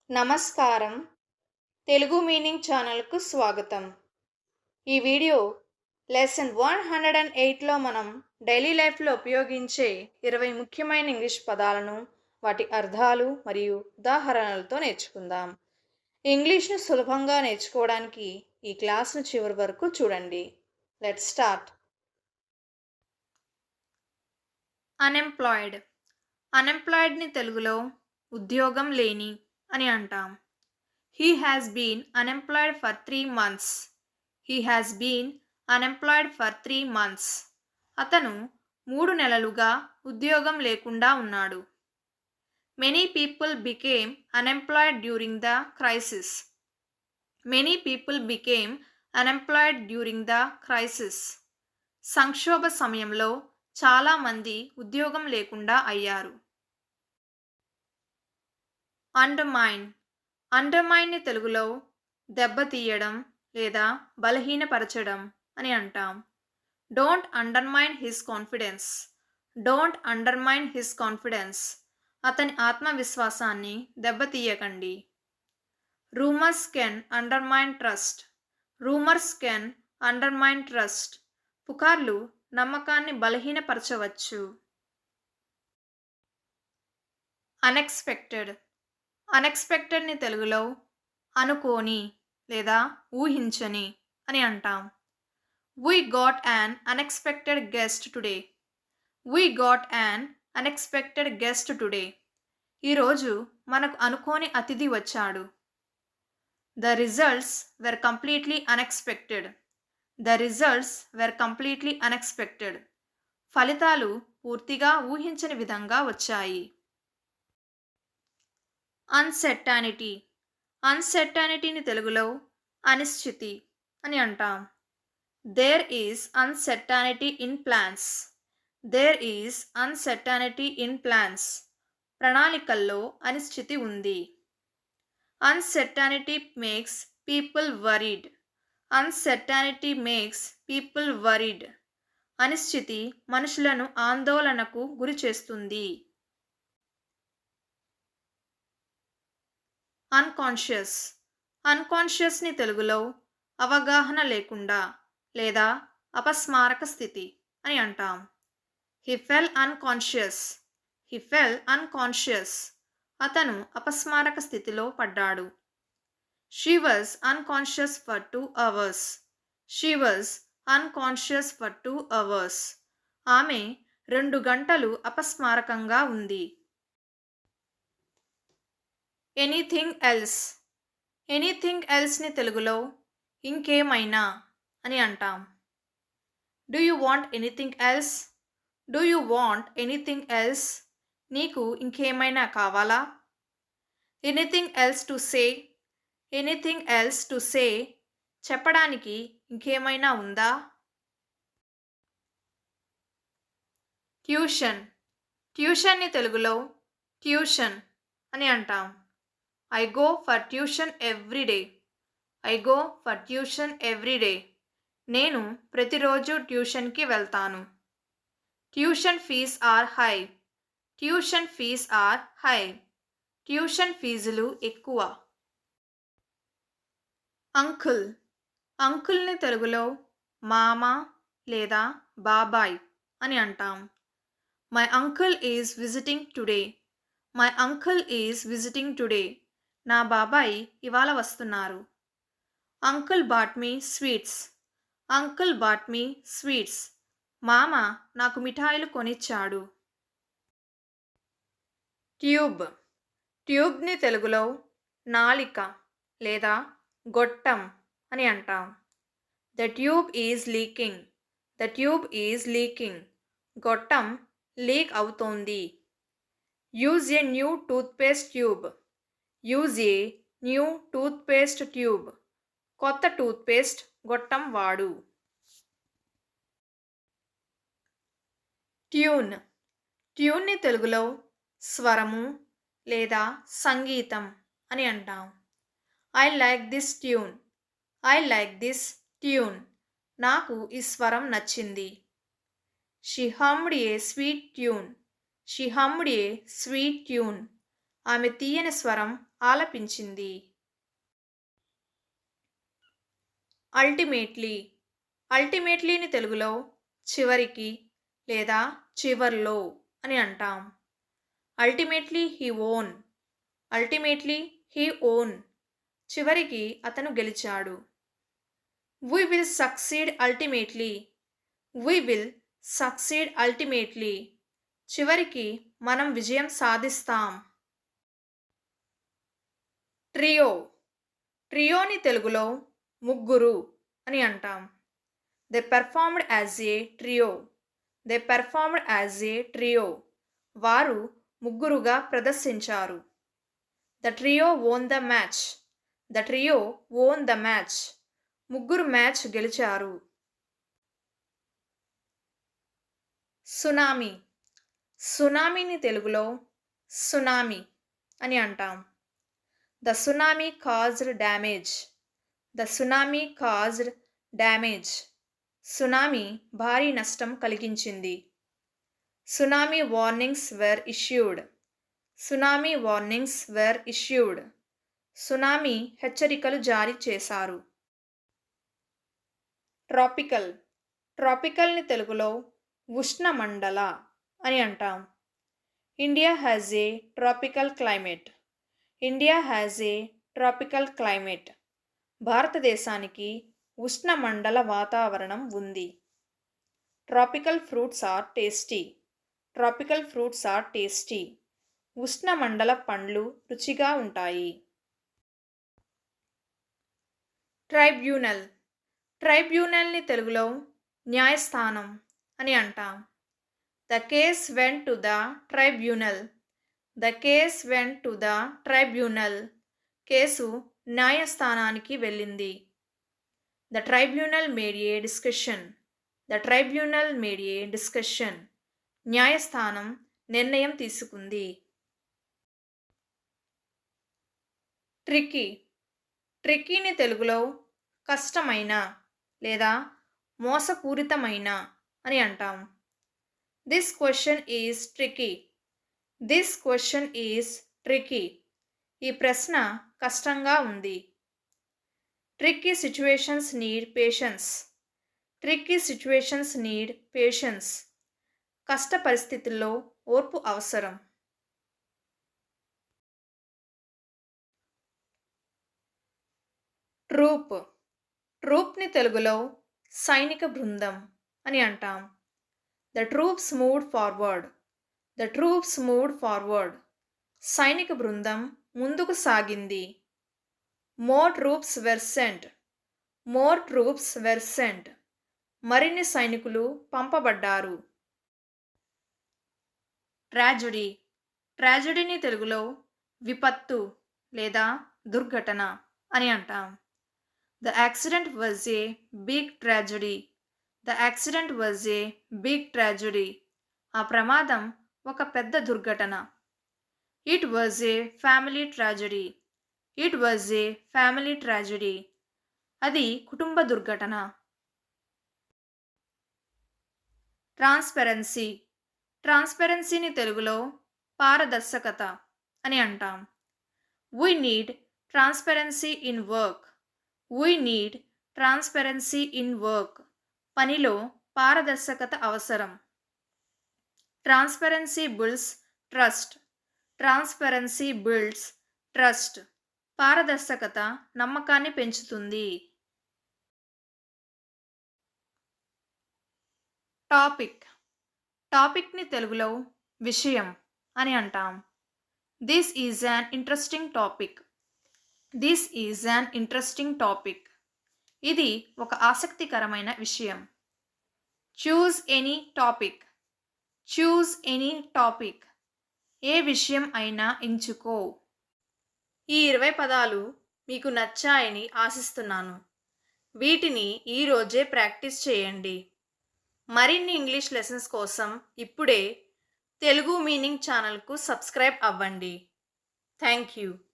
నమస్కారం. తెలుగు మీనింగ్ ఛానల్‌కు స్వాగతం. ఈ వీడియో లెసన్ 108లో మనం డైలీ లైఫ్‌లో ఉపయోగించే 20 ముఖ్యమైన ఇంగ్లీష్ పదాలను, వాటి అర్థాలు మరియు ఉదాహరణలతో నేర్చుకుందాం. ఇంగ్లీష్‌ను సులభంగా నేర్చుకోవడానికి ఈ క్లాస్‌ను చివరి వరకు చూడండి. Let's start. అన్‌ఎంప్లాయిడ్. అన్‌ఎంప్లాయిడ్‌ని తెలుగులో ఉద్యోగం లేని అని అంటాం. He has been unemployed for 3 months. He has been unemployed for 3 months. అతను 3 నెలలుగా ఉద్యోగం లేకుండా ఉన్నాడు. Many people became unemployed during the crisis. Many people became unemployed during the crisis. సంక్షోభ సమయంలో చాలా మంది ఉద్యోగం లేకుండా అయ్యారు. అండర్మైన్. అండర్మైన్ని తెలుగులో దెబ్బతీయడం లేదా బలహీనపరచడం అని అంటాం. Don't undermine his confidence. Don't undermine his confidence. అతని ఆత్మవిశ్వాసాన్ని దెబ్బతీయకండి. Rumours can undermine trust. Rumours can undermine trust. పుకార్లు నమ్మకాన్ని బలహీనపరచవచ్చు. అన్ఎక్స్పెక్టెడ్. అన్ఎక్స్పెక్టెడ్ని తెలుగులో అనుకోని లేదా ఊహించని అని అంటాం. We got an unexpected guest today. We got an unexpected guest today. ఈరోజు మనకు అనుకోని అతిథి వచ్చాడు. The results were completely unexpected. The results were completely unexpected. ఫలితాలు పూర్తిగా ఊహించని విధంగా వచ్చాయి. అన్సెర్టానిటీ. అన్సెర్టానిటీని తెలుగులో అనిశ్చితి అని అంటాం. There is uncertainty in plans. There is uncertainty in plans. ప్రణాళికల్లో అనిశ్చితి ఉంది. Uncertainty makes people worried. Uncertainty makes people worried. అనిశ్చితి మనుషులను ఆందోళనకు గురి చేస్తుంది. అన్కాన్షియస్. అన్కాన్షియస్ని తెలుగులో అవగాహన లేకుండా లేదా అపస్మారక స్థితి అని అంటాం. హి ఫెల్ అన్కాన్షియస్. హి ఫెల్ అన్కాన్షియస్. అతను అపస్మారక స్థితిలో పడ్డాడు. She was unconscious for 2 hours. She was unconscious for 2 hours. ఆమె 2 గంటలు అపస్మారకంగా ఉంది. Anything else. ఎనీథింగ్ ఎల్స్ని తెలుగులో ఇంకేమైనా అని అంటాం. Do you want anything else. Do you want anything else. నీకు ఇంకేమైనా కావాలా. Anything else to say. Anything else to say. చెప్పడానికి ఇంకేమైనా ఉందా. ట్యూషన్. ట్యూషన్ని తెలుగులో ట్యూషన్ అని అంటాం. I go for tuition every day. I go for tuition every day. నేను ప్రతిరోజు ట్యూషన్కి వెళ్తాను. Tuition fees are high. Tuition fees are high. Tuition ఫీజులు ఎక్కువ. అంకుల్. అంకుల్ని తెలుగులో మామ లేదా బాబాయ్ అని అంటాం. My uncle is visiting today. My uncle is visiting today. నా బాబాయ్ ఇవాళ వస్తున్నారు. అంకుల్ బాట్ మీ స్వీట్స్. అంకుల్ బాట్ మీ స్వీట్స్. మామ నాకు మిఠాయిలు కొనిచ్చాడు. ట్యూబ్. ట్యూబ్ని తెలుగులో నాళిక లేదా గొట్టం అని అంటాం. The tube is leaking. The tube is leaking. గొట్టం లీక్ అవుతోంది. Use a new toothpaste tube. Use a new toothpaste tube. కొత్త టూత్పేస్ట్ గొట్టం వాడు. ట్యూన్. ట్యూన్ని తెలుగులో స్వరము లేదా సంగీతం అని అంటాం. I like this tune. I like this tune. నాకు ఈ స్వరం నచ్చింది. She hummed a sweet tune. She hummed a sweet tune. ఆమె తీయని స్వరం ఆలపించింది. అల్టిమేట్లీ. అల్టిమేట్లీని తెలుగులో చివరికి లేదా చివర్లో అని అంటాం. Ultimately he own. Ultimately he own. చివరికి అతను గెలిచాడు. We will succeed ultimately. We will succeed ultimately. చివరికి మనం విజయం సాధిస్తాం. ట్రియో. ట్రియోని తెలుగులో ముగ్గురు అని అంటాం. They performed as a trio. They performed as a trio. వారు ముగ్గురుగా ప్రదర్శించారు. The trio won the match. The trio won the match. ముగ్గురు మ్యాచ్ గెలిచారు. సునామీ. సునామీని తెలుగులో సునామీ అని అంటాం. The tsunami caused damage. The tsunami caused damage. Tsunami భారీ నష్టం కలిగించింది. Tsunami warnings were issued. Tsunami warnings were issued. Tsunami హెచ్చరికలు జారీ చేశారు. ట్రాపికల్. ట్రాపికల్ని తెలుగులో ఉష్ణమండల అని అంటాం. India has a tropical climate. India has a tropical climate. భారతదేశానికి ఉష్ణమండల వాతావరణం ఉంది. Tropical fruits are tasty. Tropical fruits are tasty. ఉష్ణమండల పండ్లు రుచిగా ఉంటాయి. ట్రైబ్యునల్. ట్రైబ్యునల్ని తెలుగులో న్యాయస్థానం అని అంటాం. The case went to the tribunal. The case went to the tribunal. కేసు న్యాయస్థానానికి వెళ్ళింది. The tribunal made a discussion. The tribunal made a discussion. న్యాయస్థానం నిర్ణయం తీసుకుంది. ట్రికీ. ట్రికీని తెలుగులో కష్టమైన లేదా మోసపూరితమైన అని అంటాం. This question is tricky. This question is tricky. ఈ ప్రశ్న కష్టంగా ఉంది. Tricky situations need patience. Tricky situations need patience. కష్ట పరిస్థితుల్లో ఓర్పు అవసరం. ట్రూప్. ట్రూప్ని తెలుగులో సైనిక బృందం అని అంటాం. The troops moved forward. The troops moved forward. సైనిక బృందం ముందుకు సాగింది. More troops were sent. More troops were sent. మరిన్ని సైనికులు పంపబడ్డారు. ట్రాజడీ. ట్రాజడీని తెలుగులో విపత్తు లేదా దుర్ఘటన అని అంటాం. The accident was a big tragedy. The accident was a big tragedy. ఆ ప్రమాదం ఒక పెద్ద దుర్ఘటన. It was a family tragedy. It was a family tragedy. అది కుటుంబ దుర్ఘటన. ట్రాన్స్పరెన్సీ. ట్రాన్స్పరెన్సీని తెలుగులో పారదర్శకత అని అంటాం. We need transparency in work. We need transparency in work. పనిలో పారదర్శకత అవసరం. Transparency builds trust. Transparency builds trust. పారదర్శకత నమ్మకాన్ని పెంచుతుంది. టాపిక్. టాపిక్ని తెలుగులో విషయం అని అంటాం. This is an interesting topic. This is an interesting topic. ఇది ఒక ఆసక్తికరమైన విషయం. Choose any topic. Choose any topic. ఏ విషయం అయినా ఎంచుకో. ఈ 20 పదాలు మీకు నచ్చాయని ఆశిస్తున్నాను. వీటిని ఈరోజే ప్రాక్టీస్ చేయండి. మరిన్ని ఇంగ్లీష్ లెసన్స్ కోసం ఇప్పుడే తెలుగు మీనింగ్ ఛానల్కు సబ్స్క్రైబ్ అవ్వండి. Thank you.